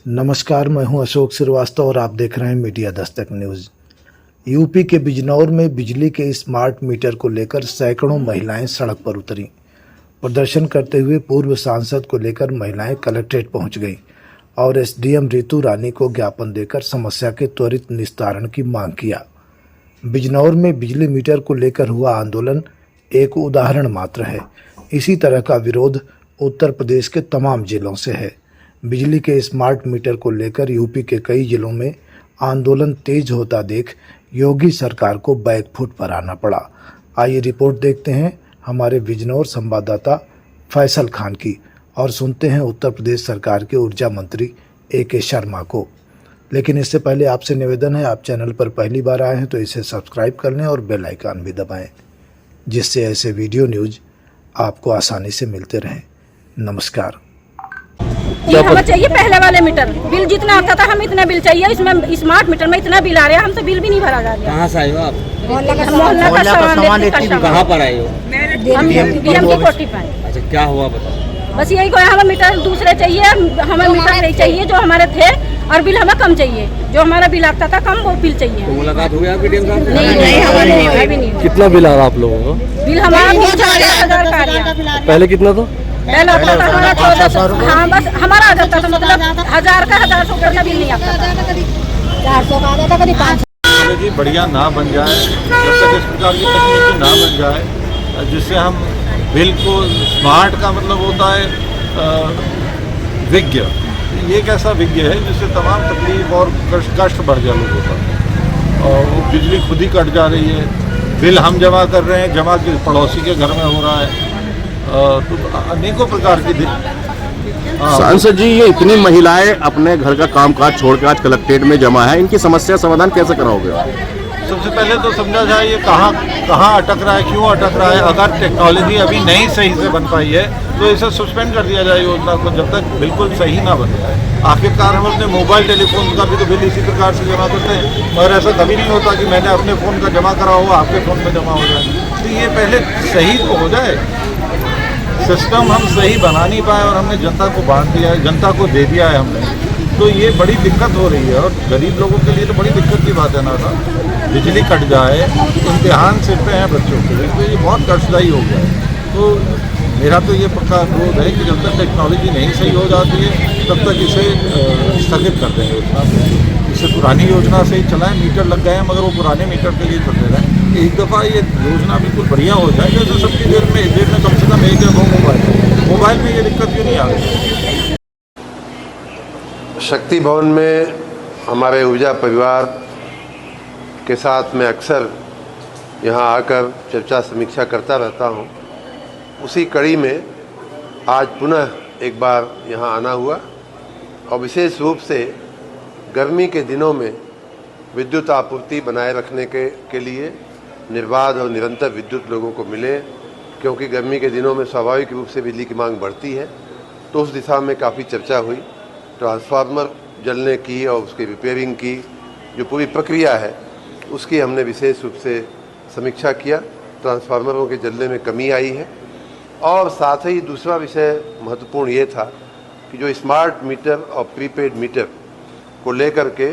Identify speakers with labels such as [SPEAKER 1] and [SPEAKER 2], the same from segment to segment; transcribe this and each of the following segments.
[SPEAKER 1] नमस्कार, मैं हूं अशोक श्रीवास्तव और आप देख रहे हैं मीडिया दस्तक न्यूज़। यूपी के बिजनौर में बिजली के स्मार्ट मीटर को लेकर सैकड़ों महिलाएं सड़क पर उतरी। प्रदर्शन करते हुए पूर्व सांसद को लेकर महिलाएं कलेक्ट्रेट पहुंच गईं और एसडीएम रितु रानी को ज्ञापन देकर समस्या के त्वरित निस्तारण की मांग किया। बिजनौर में बिजली मीटर को लेकर हुआ आंदोलन एक उदाहरण मात्र है। इसी तरह का विरोध उत्तर प्रदेश के तमाम जिलों से है। बिजली के स्मार्ट मीटर को लेकर यूपी के कई जिलों में आंदोलन तेज होता देख योगी सरकार को बैकफुट पर आना पड़ा। आइए रिपोर्ट देखते हैं हमारे बिजनौर संवाददाता फैसल खान की और सुनते हैं उत्तर प्रदेश सरकार के ऊर्जा मंत्री AK शर्मा को। लेकिन इससे पहले आपसे निवेदन है, आप चैनल पर पहली बार आए हैं तो इसे सब्सक्राइब कर लें और बेल आइकन भी दबाएं, जिससे ऐसे वीडियो न्यूज़ आपको आसानी से मिलते रहें। नमस्कार।
[SPEAKER 2] ये हमें चाहिए पहले वाले मीटर। बिल जितना आता था हम इतना बिल चाहिए। इसमें स्मार्ट मीटर में इतना बिल आ रहा है, हमसे बिल भी नहीं भरा जा रहा।
[SPEAKER 3] कहाँ से आए हो आप?
[SPEAKER 2] मोहल्ला का सामान लेके
[SPEAKER 3] कहाँ पर आए हो?
[SPEAKER 2] हम BM की कोठी पाए।
[SPEAKER 3] अच्छा, क्या हुआ बताओ?
[SPEAKER 2] बस यही कोई हमें मीटर दूसरे चाहिए, हमें मीटर नहीं चाहिए जो हमारे थे, और बिल हमें कम चाहिए। जो हमारा बिल आता था कम, वो बिल चाहिए।
[SPEAKER 3] तो मुलाकात हो गया आपकी डीएम साहब?
[SPEAKER 2] नहीं हमारे भी नहीं।
[SPEAKER 4] कितना बिल आ रहा आप लोगों का?
[SPEAKER 2] बिल हमारा 4,000 का आ रहा।
[SPEAKER 4] पहले कितना था?
[SPEAKER 2] पहले आता था हमारा 1400। हाँ, बस हमारा आ जाता था, मतलब 1000 का 1100 का बिल नहीं आता था। 400 का आता था, कभी 500।
[SPEAKER 5] जी बढ़िया ना बन जाए, जब तक इस प्रकार की तकनीकी ना बन जाए जिससे हम बिल को स्मार्ट का मतलब होता है विज्ञ। ये एक ऐसा विज्ञ है जिससे तमाम तकलीफ और कष्ट बढ़ जाए लोगों का, और वो बिजली खुद ही कट जा रही है। बिल हम जमा कर रहे हैं, जमा के पड़ोसी के घर में हो रहा है। तो अनेकों प्रकार की
[SPEAKER 4] सांसद जी, ये इतनी महिलाएं अपने घर का कामकाज छोड़कर आज कलेक्ट्रेट में जमा है, इनकी समस्या समाधान कैसे कराओगे?
[SPEAKER 5] सबसे पहले तो समझा जाए ये कहाँ अटक रहा है, क्यों अटक रहा है। अगर टेक्नोलॉजी अभी नहीं सही से बन पाई है तो इसे सस्पेंड कर दिया जाए योजना को, जब तक बिल्कुल सही ना बन जाए। आखिरकार हम अपने मोबाइल टेलीफोन का भी तो बिल इसी प्रकार से जमा करते हैं, मगर ऐसा कभी नहीं होता कि मैंने अपने फ़ोन का जमा करा हुआ आपके फ़ोन में जमा हो जाए। तो ये पहले सही तो हो जाए, सिस्टम हम सही बना नहीं पाए और हमने जनता को बांट दिया है, जनता को दे दिया है हमने। तो ये बड़ी दिक्कत हो रही है, और गरीब लोगों के लिए तो बड़ी दिक्कत की बात है ना था। बिजली कट जाए, इम्तिहान सिर पे हैं बच्चों के लिए, तो ये बहुत कष्टदायी हो गया है। तो मेरा तो ये पक्का अनुरोध है कि जब तक टेक्नोलॉजी नहीं सही हो जाती है तब तक इसे स्थगित कर देंगे योजना को। इसे पुरानी योजना से ही चलाएं, मीटर लग गए हैं मगर वो पुराने मीटर के लिए चलते रहें। एक दफ़ा ये योजना बिल्कुल बढ़िया हो जाए, जैसे सबकी जेब में कम से कम एक या दो मोबाइल में ये दिक्कत क्यों नहीं आ रही?
[SPEAKER 6] शक्ति भवन में हमारे ऊर्जा परिवार के साथ मैं अक्सर यहाँ आकर चर्चा समीक्षा करता रहता हूँ। उसी कड़ी में आज पुनः एक बार यहाँ आना हुआ, और विशेष रूप से गर्मी के दिनों में विद्युत आपूर्ति बनाए रखने के लिए निर्बाध और निरंतर विद्युत लोगों को मिले, क्योंकि गर्मी के दिनों में स्वाभाविक रूप से बिजली की मांग बढ़ती है। तो उस दिशा में काफ़ी चर्चा हुई। ट्रांसफार्मर जलने की और उसकी रिपेयरिंग की जो पूरी प्रक्रिया है उसकी हमने विशेष रूप से समीक्षा किया। ट्रांसफार्मरों के जलने में कमी आई है, और साथ ही दूसरा विषय महत्वपूर्ण ये था कि जो स्मार्ट मीटर और प्रीपेड मीटर को लेकर के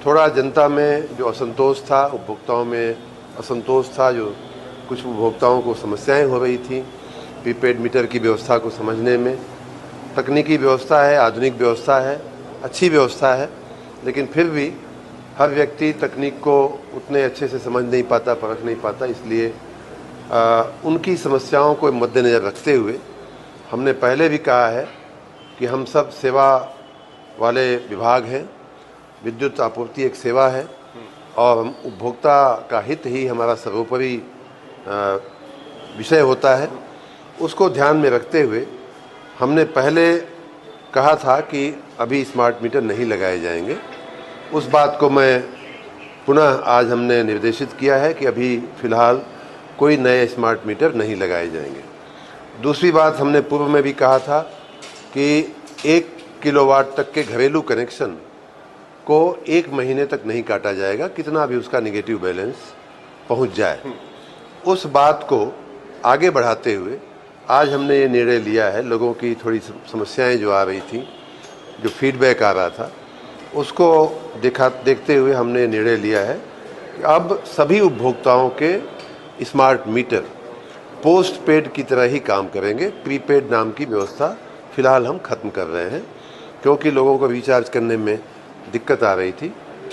[SPEAKER 6] थोड़ा जनता में जो असंतोष था, उपभोक्ताओं में असंतोष था, जो कुछ उपभोक्ताओं को समस्याएं हो रही थी प्रीपेड मीटर की व्यवस्था को समझने में। तकनीकी व्यवस्था है, आधुनिक व्यवस्था है, अच्छी व्यवस्था है, लेकिन फिर भी हर व्यक्ति तकनीक को उतने अच्छे से समझ नहीं पाता, परख नहीं पाता। इसलिए उनकी समस्याओं को मद्देनज़र रखते हुए हमने पहले भी कहा है कि हम सब सेवा वाले विभाग हैं। विद्युत आपूर्ति एक सेवा है, और हम उपभोक्ता का हित ही हमारा सर्वोपरि विषय होता है। उसको ध्यान में रखते हुए हमने पहले कहा था कि अभी स्मार्ट मीटर नहीं लगाए जाएंगे। उस बात को मैं पुनः आज हमने निर्देशित किया है कि अभी फ़िलहाल कोई नए स्मार्ट मीटर नहीं लगाए जाएंगे। दूसरी बात, हमने पूर्व में भी कहा था कि 1 किलोवाट तक के घरेलू कनेक्शन को 1 महीने तक नहीं काटा जाएगा, कितना भी उसका नेगेटिव बैलेंस पहुंच जाए। उस बात को आगे बढ़ाते हुए आज हमने ये निर्णय लिया है। लोगों की थोड़ी समस्याएं जो आ रही थी जो फीडबैक आ रहा था उसको देखते हुए हमने निर्णय लिया है कि अब सभी उपभोक्ताओं के स्मार्ट मीटर पोस्ट पेड की तरह ही काम करेंगे। प्रीपेड नाम की व्यवस्था फिलहाल हम खत्म कर रहे हैं, क्योंकि लोगों को रिचार्ज करने में दिक्कत आ रही थी।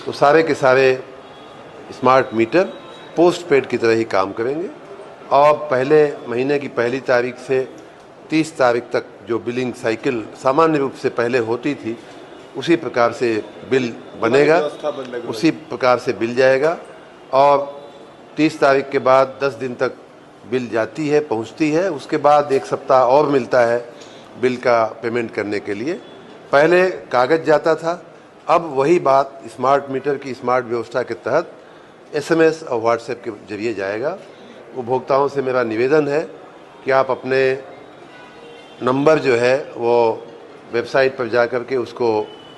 [SPEAKER 6] तो सारे के सारे स्मार्ट मीटर पोस्ट पेड की तरह ही काम करेंगे और पहले महीने की पहली तारीख से 30 तारीख तक जो बिलिंग साइकिल सामान्य रूप से पहले होती थी उसी प्रकार से बिल बनेगा, उसी प्रकार से बिल जाएगा और 30 तारीख के बाद 10 दिन तक बिल जाती है, पहुंचती है। उसके बाद 1 सप्ताह और मिलता है बिल का पेमेंट करने के लिए। पहले कागज़ जाता था, अब वही बात स्मार्ट मीटर की स्मार्ट व्यवस्था के तहत SMS और व्हाट्सएप के जरिए जाएगा। उपभोक्ताओं से मेरा निवेदन है कि आप अपने नंबर जो है वो वेबसाइट पर जा कर के उसको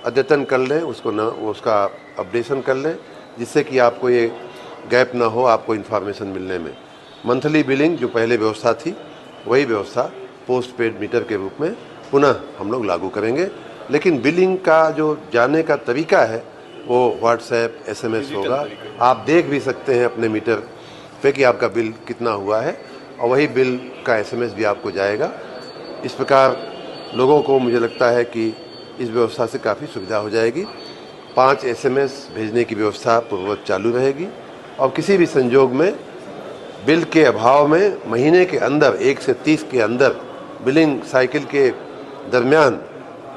[SPEAKER 6] अद्यतन कर लें, उसका अपडेशन कर लें, जिससे कि आपको ये गैप ना हो आपको इन्फॉर्मेशन मिलने में। मंथली बिलिंग जो पहले व्यवस्था थी वही व्यवस्था पोस्ट पेड मीटर के रूप में पुनः हम लोग लागू करेंगे, लेकिन बिलिंग का जो जाने का तरीका है वो व्हाट्सएप SMS होगा। आप देख भी सकते हैं अपने मीटर पे कि आपका बिल कितना हुआ है और वही बिल का SMS भी आपको जाएगा। इस प्रकार लोगों को मुझे लगता है कि इस व्यवस्था से काफ़ी सुविधा हो जाएगी। 5 SMS भेजने की व्यवस्था पूर्ववत चालू रहेगी और किसी भी संजोग में बिल के अभाव में महीने के अंदर 1 से 30 के अंदर बिलिंग साइकिल के दरमियान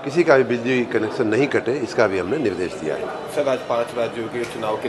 [SPEAKER 6] किसी का भी बिजली कनेक्शन नहीं कटे, इसका भी हमने निर्देश दिया है।
[SPEAKER 7] सर, आज 5 राज्यों के चुनाव के